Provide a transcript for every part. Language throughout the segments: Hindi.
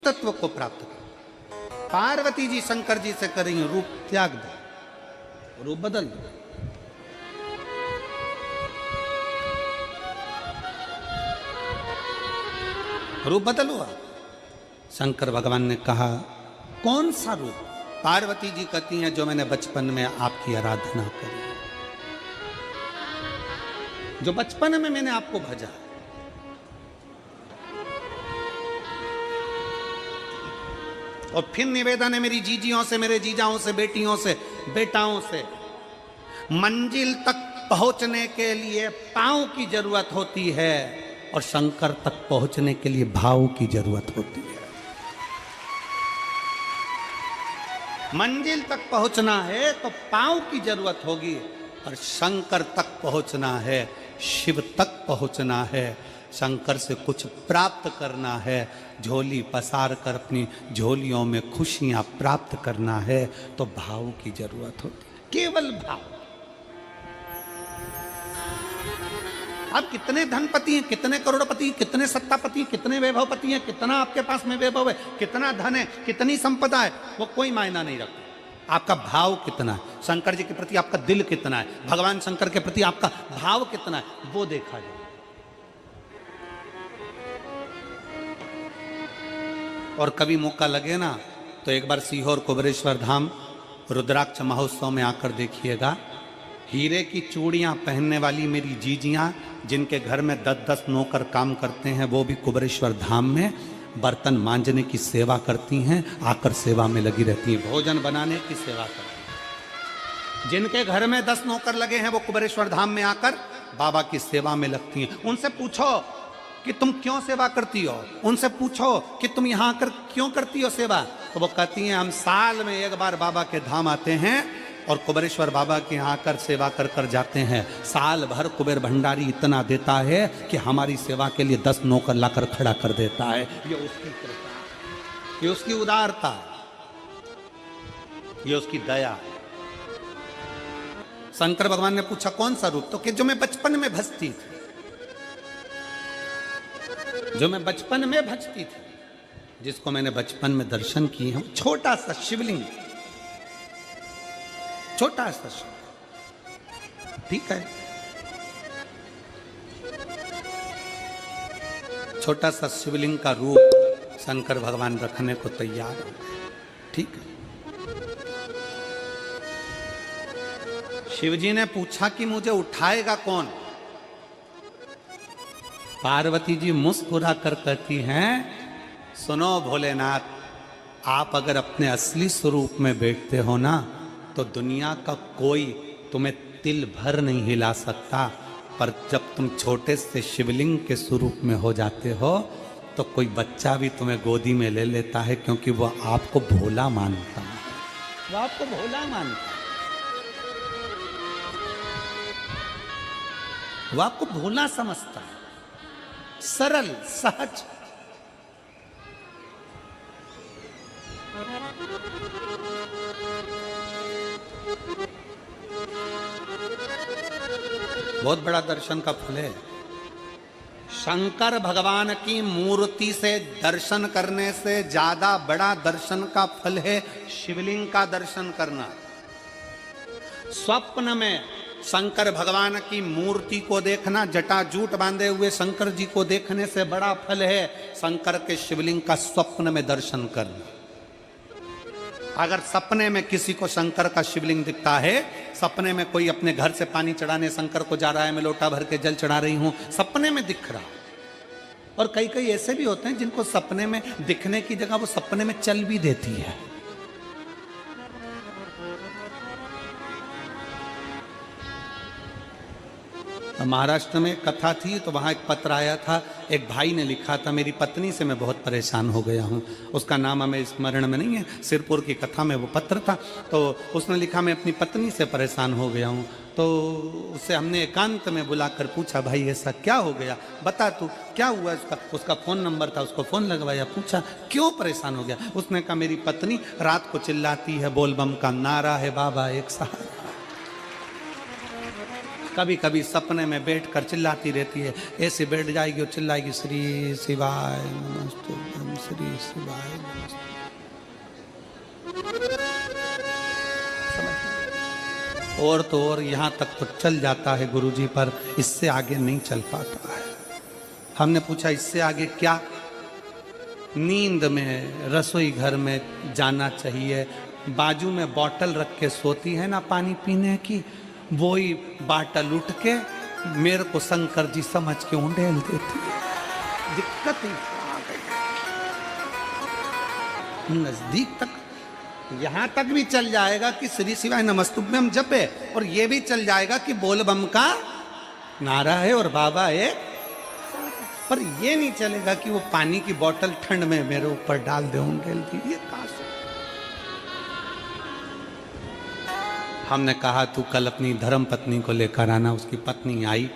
तत्व को प्राप्त कर। पार्वती जी शंकर जी से करेंगे रूप त्याग दो, रूप बदल दो। रूप बदलो। शंकर भगवान ने कहा कौन सा रूप? पार्वती जी कहती हैं जो मैंने बचपन में आपकी आराधना करी, जो बचपन में मैंने आपको भजा। और फिर निवेदन है मेरी जीजियों से, मेरे जीजाओं से, बेटियों से, बेटाओं से, मंजिल तक पहुंचने के लिए पांव की जरूरत होती है और शंकर तक पहुंचने के लिए भाव की जरूरत होती है। मंजिल तक पहुंचना है तो पांव की जरूरत होगी, और शंकर तक पहुंचना है, शिव तक पहुंचना है, शंकर से कुछ प्राप्त करना है, झोली पसार कर अपनी झोलियों में खुशियां प्राप्त करना है, तो भाव की जरूरत होती है, केवल भाव। अब कितने धनपति हैं, कितने करोड़पति हैं, कितने सत्तापति हैं, कितने वैभवपति हैं, कितना आपके पास में वैभव है, कितना धन है, कितनी संपदा है, वो कोई मायना नहीं रखता। आपका भाव कितना है, शंकर जी के प्रति आपका दिल कितना है, भगवान शंकर के प्रति आपका भाव कितना है, वो देखा जाए। और कभी मौका लगे ना तो एक बार सीहोर कुबेरेश्वर धाम रुद्राक्ष महोत्सव में आकर देखिएगा। हीरे की चूड़ियां पहनने वाली मेरी जीजियां, जिनके घर में 10-10 नौकर काम करते हैं, वो भी कुबेरेश्वर धाम में बर्तन मांजने की सेवा करती हैं, आकर सेवा में लगी रहती हैं, भोजन बनाने की सेवा करती हैं। जिनके घर में 10 नौकर लगे हैं वो कुबेरेश्वर धाम में आकर बाबा की सेवा में लगती हैं। उनसे पूछो कि तुम क्यों सेवा करती हो, उनसे पूछो कि तुम यहाँ आकर क्यों करती हो सेवा, तो वो कहती हैं हम साल में एक बार बाबा के धाम आते हैं और कुबेरेश्वर बाबा के यहाँ आकर सेवा कर कर जाते हैं। साल भर कुबेर भंडारी इतना देता है कि हमारी सेवा के लिए 10 नौकर लाकर खड़ा कर देता है। ये उसकी कृपा, ये उसकी उदारता, ये उसकी दया। शंकर भगवान ने पूछा कौन सा रूप? तो कि जो मैं बचपन में भजती थी, जो मैं बचपन में भजती थी, जिसको मैंने बचपन में दर्शन किए हैं, छोटा सा शिवलिंग, छोटा सा शिवलिंग, ठीक है, छोटा सा शिवलिंग का रूप शंकर भगवान रखने को तैयार है, ठीक है। शिवजी ने पूछा कि मुझे उठाएगा कौन? पार्वती जी मुस्कुरा कर कहती हैं सुनो भोलेनाथ, आप अगर अपने असली स्वरूप में बैठते हो ना तो दुनिया का कोई तुम्हें तिल भर नहीं हिला सकता, पर जब तुम छोटे से शिवलिंग के स्वरूप में हो जाते हो तो कोई बच्चा भी तुम्हें गोदी में ले लेता है, क्योंकि वो आपको भोला मानता है, वो आपको भोला मानता है, वो आपको भोला समझता है, सरल सहज। बहुत बड़ा दर्शन का फल है। शंकर भगवान की मूर्ति से दर्शन करने से ज्यादा बड़ा दर्शन का फल है शिवलिंग का दर्शन करना। स्वप्न में शंकर भगवान की मूर्ति को देखना, जटाजूट बांधे हुए शंकर जी को देखने से बड़ा फल है शंकर के शिवलिंग का स्वप्न में दर्शन करना। अगर सपने में किसी को शंकर का शिवलिंग दिखता है, सपने में कोई अपने घर से पानी चढ़ाने शंकर को जा रहा है, मैं लोटा भर के जल चढ़ा रही हूं, सपने में दिख रहा। और कई कई ऐसे भी होते हैं जिनको सपने में दिखने की जगह वो सपने में चल भी देती है। महाराष्ट्र में कथा थी तो वहाँ एक पत्र आया था, एक भाई ने लिखा था मेरी पत्नी से मैं बहुत परेशान हो गया हूँ, उसका नाम हमें स्मरण में नहीं है, सिरपुर की कथा में वो पत्र था। तो उसने लिखा मैं अपनी पत्नी से परेशान हो गया हूँ। तो उसे हमने एकांत में बुलाकर पूछा भाई ऐसा क्या हो गया, बता तू क्या हुआ। उसका फ़ोन नंबर था, उसको फ़ोन लगवाया, पूछा क्यों परेशान हो गया। उसने कहा मेरी पत्नी रात को चिल्लाती है बोल बम का नारा है बाबा एक सहारा। कभी कभी सपने में बैठकर चिल्लाती रहती है, ऐसे बैठ जाएगी और चिल्लाएगी श्री शिवाय नमस्तुभ्यं, श्री शिवाय नमस्तुभ्यं। और तो और यहाँ तक तो चल जाता है गुरुजी, पर इससे आगे नहीं चल पाता है। हमने पूछा इससे आगे क्या? नींद में रसोई घर में जाना चाहिए, बाजू में बोतल रख के सोती है ना पानी पीने की, वही बाटल उठ के मेरे को शंकर जी समझ के उंडेल देती है। दिक्कत ही आ गई। नजदीक तक, यहां तक भी चल जाएगा कि श्री शिवाय नमस्तुभ्यं जपे, और ये भी चल जाएगा कि बोल बम का नारा है और बाबा है, पर ये नहीं चलेगा कि वो पानी की बोतल ठंड में मेरे ऊपर डाल दे उंडेल दी। ये कहां से? हमने कहा तू कल अपनी धर्म पत्नी को लेकर आना। उसकी पत्नी आई,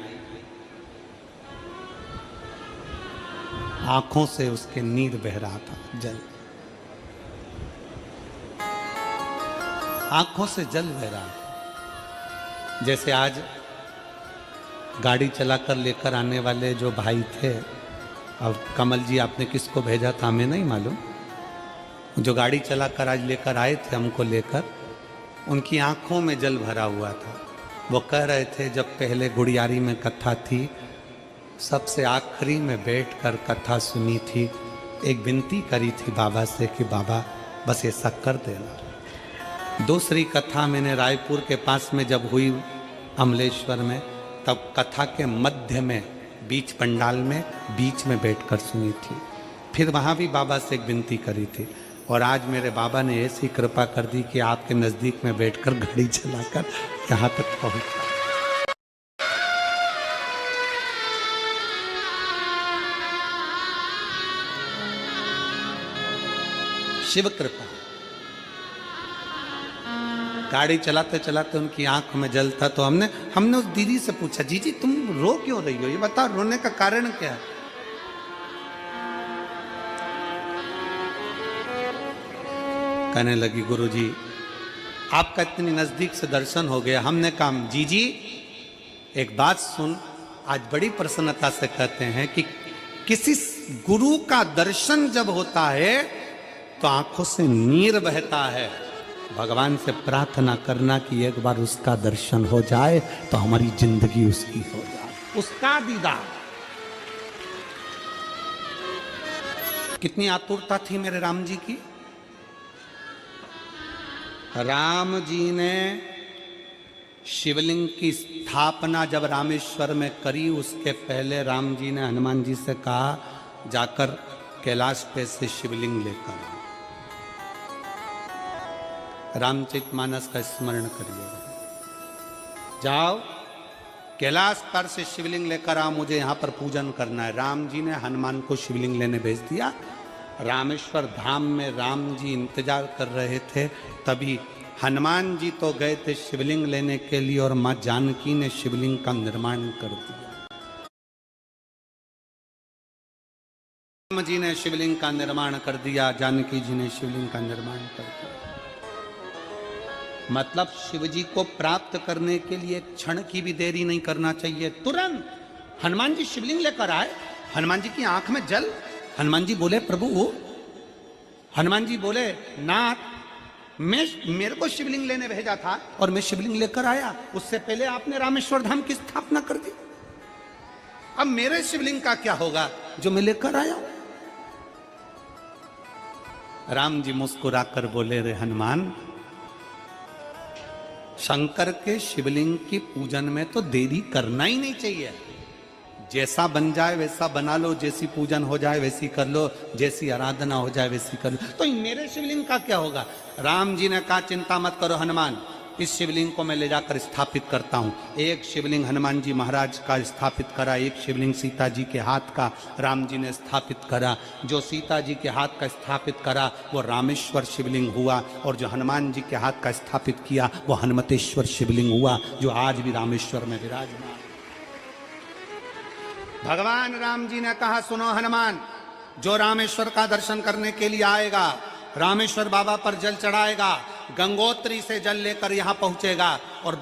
आंखों से उसके नीर बह रहा था, जल, आंखों से जल बह रहा। जैसे आज गाड़ी चलाकर लेकर आने वाले जो भाई थे, अब कमल जी आपने किसको भेजा था हमें नहीं मालूम, जो गाड़ी चलाकर आज लेकर आए थे हमको लेकर, उनकी आंखों में जल भरा हुआ था। वो कह रहे थे जब पहले गुड़ियारी में कथा थी, सबसे आखिरी में बैठकर कथा सुनी थी, एक विनती करी थी बाबा से कि बाबा बस ऐसा कर देना। दूसरी कथा मैंने रायपुर के पास में जब हुई अमलेश्वर में, तब कथा के मध्य में बीच पंडाल में बीच में बैठकर सुनी थी। फिर वहाँ भी बाबा से एक विनती करी थी, और आज मेरे बाबा ने ऐसी कृपा कर दी कि आपके नज़दीक में बैठकर गाड़ी चलाकर यहाँ तक पहुँचा। शिव कृपा। गाड़ी चलाते चलाते उनकी आंख में जल था, तो हमने उस दीदी से पूछा, जी जी तुम रो क्यों रही हो, ये बताओ रोने का कारण क्या है? कहने लगी गुरुजी आपका इतनी नजदीक से दर्शन हो गया। हमने कहा जी जी एक बात सुन, आज बड़ी प्रसन्नता से कहते हैं कि किसी गुरु का दर्शन जब होता है तो आंखों से नीर बहता है। भगवान से प्रार्थना करना कि एक बार उसका दर्शन हो जाए तो हमारी जिंदगी उसकी हो जाए, उसका दीदार। कितनी आतुरता थी मेरे राम जी की। राम जी ने शिवलिंग की स्थापना जब रामेश्वर में करी, उसके पहले राम जी ने हनुमान जी से कहा जाकर कैलाश पे से शिवलिंग लेकर आओ। रामचरितमानस का स्मरण करिएगा, जाओ कैलाश पर से शिवलिंग लेकर आओ, मुझे यहाँ पर पूजन करना है। राम जी ने हनुमान को शिवलिंग लेने भेज दिया। रामेश्वर धाम में राम जी इंतजार कर रहे थे, तभी हनुमान जी तो गए थे शिवलिंग लेने के लिए, और माँ जानकी ने शिवलिंग का निर्माण कर दिया। राम जी ने शिवलिंग का निर्माण कर दिया, जानकी जी ने शिवलिंग का निर्माण कर दिया। मतलब शिव जी को प्राप्त करने के लिए क्षण की भी देरी नहीं करना चाहिए। तुरंत हनुमान जी शिवलिंग लेकर आए, हनुमान जी की आंख में जल। हनुमान जी बोले प्रभु, हनुमान जी बोले नाथ मेरे को शिवलिंग लेने भेजा था और मैं शिवलिंग लेकर आया, उससे पहले आपने रामेश्वर धाम की स्थापना कर दी। अब मेरे शिवलिंग का क्या होगा जो मैं लेकर आया? राम जी मुस्कुराकर बोले, रे हनुमान, शंकर के शिवलिंग की पूजन में तो देरी करना ही नहीं चाहिए। जैसा बन जाए वैसा बना लो, जैसी पूजन हो जाए वैसी कर लो, जैसी आराधना हो जाए वैसी कर लो, तो मेरे शिवलिंग का क्या होगा? राम जी ने कहा चिंता मत करो हनुमान, इस शिवलिंग को मैं ले जाकर स्थापित करता हूँ। एक शिवलिंग हनुमान जी महाराज का स्थापित करा, एक शिवलिंग सीता जी के हाथ का राम जी ने स्थापित करा। जो सीता जी के हाथ का स्थापित करा वो रामेश्वर शिवलिंग हुआ, और जो हनुमान जी के हाथ का स्थापित किया वो हनुमतेश्वर शिवलिंग हुआ, जो आज भी रामेश्वर में विराजमान। भगवान राम जी ने कहा सुनो हनुमान, जो रामेश्वर का दर्शन करने के लिए आएगा, रामेश्वर बाबा पर जल चढ़ाएगा, गंगोत्री से जल लेकर यहाँ पहुँचेगा और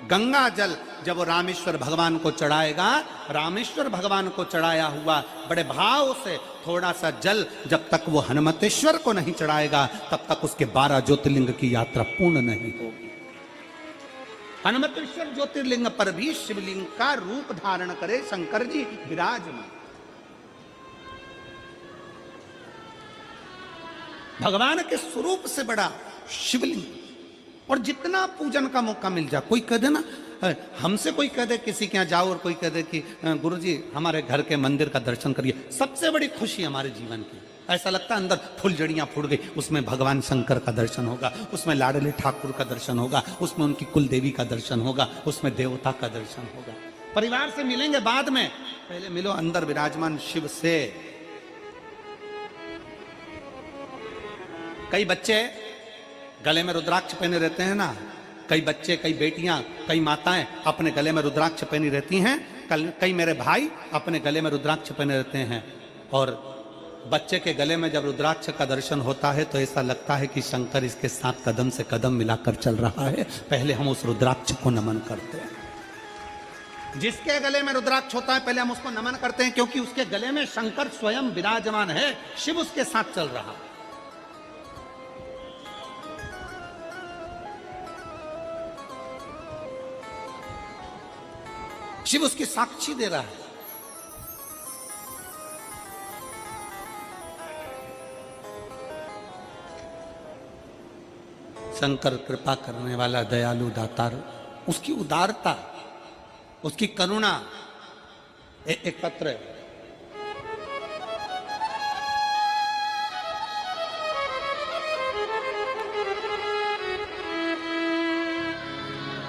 गंगा जल जब वो रामेश्वर भगवान को चढ़ाएगा, रामेश्वर भगवान को चढ़ाया हुआ बड़े भाव से थोड़ा सा जल जब तक वो हनुमतेश्वर को नहीं चढ़ाएगा, तब तक उसके 12 ज्योतिर्लिंग की यात्रा पूर्ण नहीं होगी। हनुमतेश्वर ज्योतिर्लिंग पर भी शिवलिंग का रूप धारण करे शंकर जी विराजमान। भगवान के स्वरूप से बड़ा शिवलिंग, और जितना पूजन का मौका मिल जाए, कोई कह दे ना, हमसे कोई कह दे किसी के यहाँ जाओ और कोई कह दे कि गुरुजी हमारे घर के मंदिर का दर्शन करिए, सबसे बड़ी खुशी हमारे जीवन की। ऐसा लगता है अंदर फुलझड़ियां फूट गई, उसमें भगवान शंकर का दर्शन होगा, उसमें लाडले ठाकुर का दर्शन होगा, उसमें उनकी कुल देवी का दर्शन होगा, उसमें देवता का दर्शन होगा। परिवार से मिलेंगे बाद में, पहले मिलो अंदर विराजमान शिव से। कई बच्चे गले में रुद्राक्ष पहने रहते हैं ना, कई बच्चे, कई बेटियां, कई माताएं अपने गले में रुद्राक्ष पहनी रहती हैं, कई मेरे भाई अपने गले में रुद्राक्ष पहने रहते हैं। और बच्चे के गले में जब रुद्राक्ष का दर्शन होता है तो ऐसा लगता है कि शंकर इसके साथ कदम से कदम मिलाकर चल रहा है। पहले हम उस रुद्राक्ष को नमन करते हैं। जिसके गले में रुद्राक्ष होता है पहले हम उसको नमन करते हैं, क्योंकि उसके गले में शंकर स्वयं विराजमान है, शिव उसके साथ चल रहा है। शिव उसकी साक्षी दे रहा है। शंकर कृपा करने वाला दयालु दातार, उसकी उदारता, उसकी करुणा। एक पत्र है,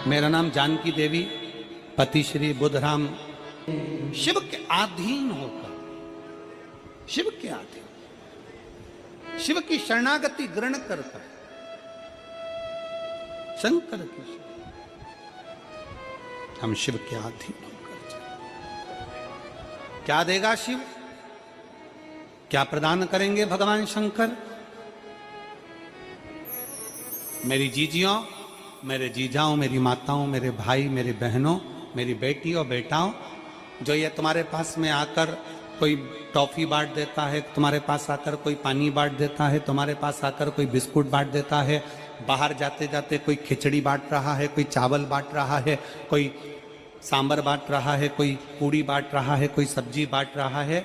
मेरा नाम जानकी देवी, पति श्री बुधराम, शिव के अधीन होकर, शिव के अधीन, शिव की शरणागति ग्रहण कर शंकर की, हम शिव के अधीन होकर क्या देगा शिव, क्या प्रदान करेंगे भगवान शंकर। मेरी जीजियों, मेरे जीजाओं, मेरी माताओं, मेरे भाई, मेरी बहनों, मेरी बेटी और बेटाओं, जो ये तुम्हारे पास में आकर कोई टॉफी बांट देता है, तुम्हारे पास आकर कोई पानी बांट देता है, तुम्हारे पास आकर कोई बिस्कुट बांट देता है, बाहर जाते जाते कोई खिचड़ी बांट रहा है, कोई चावल बांट रहा है, कोई सांबर बांट रहा है, कोई पूड़ी बांट रहा है, कोई सब्जी बांट रहा है,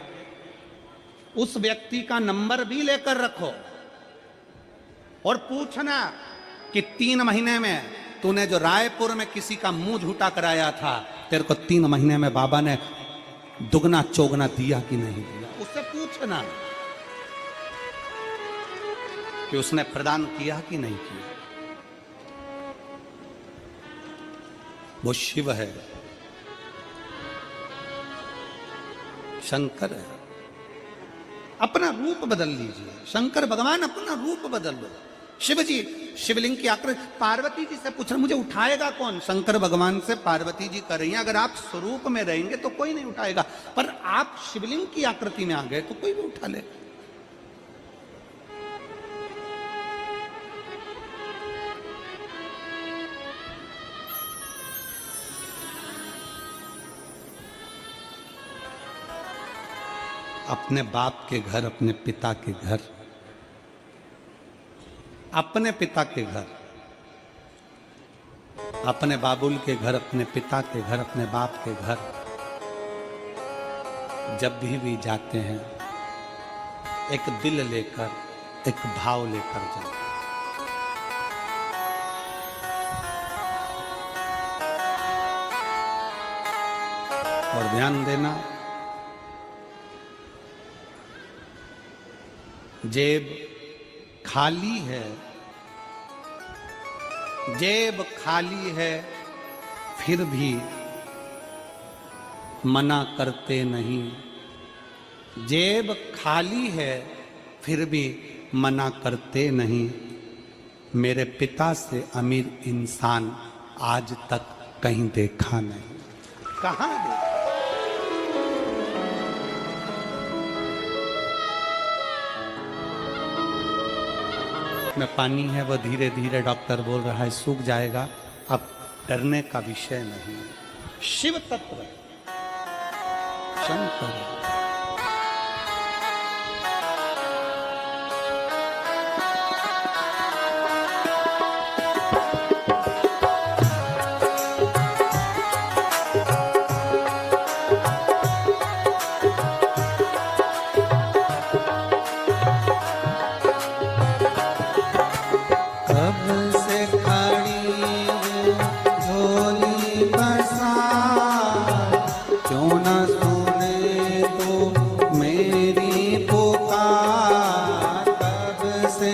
उस व्यक्ति का नंबर भी लेकर रखो और पूछना कि 3 महीने में तूने जो रायपुर में किसी का मुंह झूठा कराया था, तेरे को 3 महीने में बाबा ने दुगना चौगना दिया कि नहीं दिया। उससे पूछना कि उसने प्रदान किया कि नहीं किया। वो शिव है, शंकर है। अपना रूप बदल लीजिए, शंकर भगवान अपना रूप बदल लो। शिव जी शिवलिंग की आकृति, पार्वती जी से पूछ रहे मुझे उठाएगा कौन, शंकर भगवान से पार्वती जी कर रही हैं, अगर आप स्वरूप में रहेंगे तो कोई नहीं उठाएगा, पर आप शिवलिंग की आकृति में आ गए तो कोई भी उठा ले। अपने बाप के घर, अपने पिता के घर, अपने पिता के घर, अपने बाबुल के घर, अपने पिता के घर, अपने बाप के घर जब भी जाते हैं एक दिल लेकर, एक भाव लेकर जाते हैं। और ध्यान देना, जेब खाली है, जेब खाली है फिर भी मना करते नहीं, जेब खाली है फिर भी मना करते नहीं, मेरे पिता से अमीर इंसान आज तक कहीं देखा नहीं। कहाँ देखा? में पानी है, वो धीरे धीरे डॉक्टर बोल रहा है सूख जाएगा, अब डरने का विषय नहीं। शिव तत्व शंकर क्यों न सुने तो मेरी पुकार, तब से